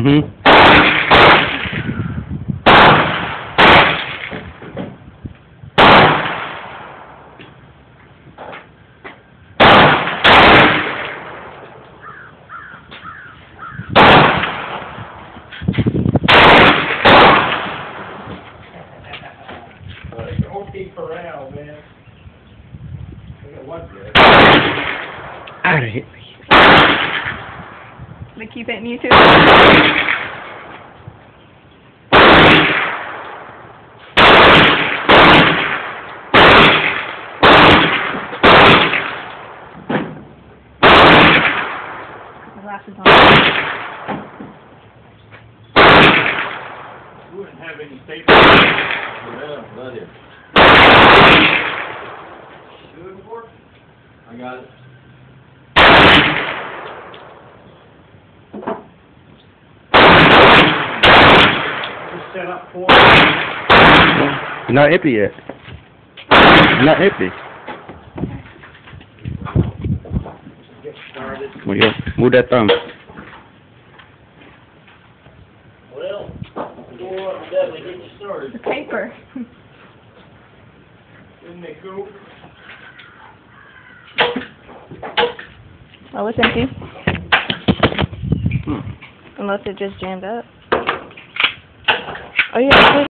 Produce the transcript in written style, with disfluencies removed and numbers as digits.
Mm-hmm. Don't keep around, man. I got one good. Outta here. They keep hitting you too? The glasses on. You wouldn't have any tape. Yeah, that is. You looking for it? I got it. Just set up for You're not empty yet. You're not empty. get started. Well, yeah. Move that thumb. Well, we'll definitely get you started. The paper. Isn't it cool? Oh, it's empty. Unless it just jammed up. Oh, yeah.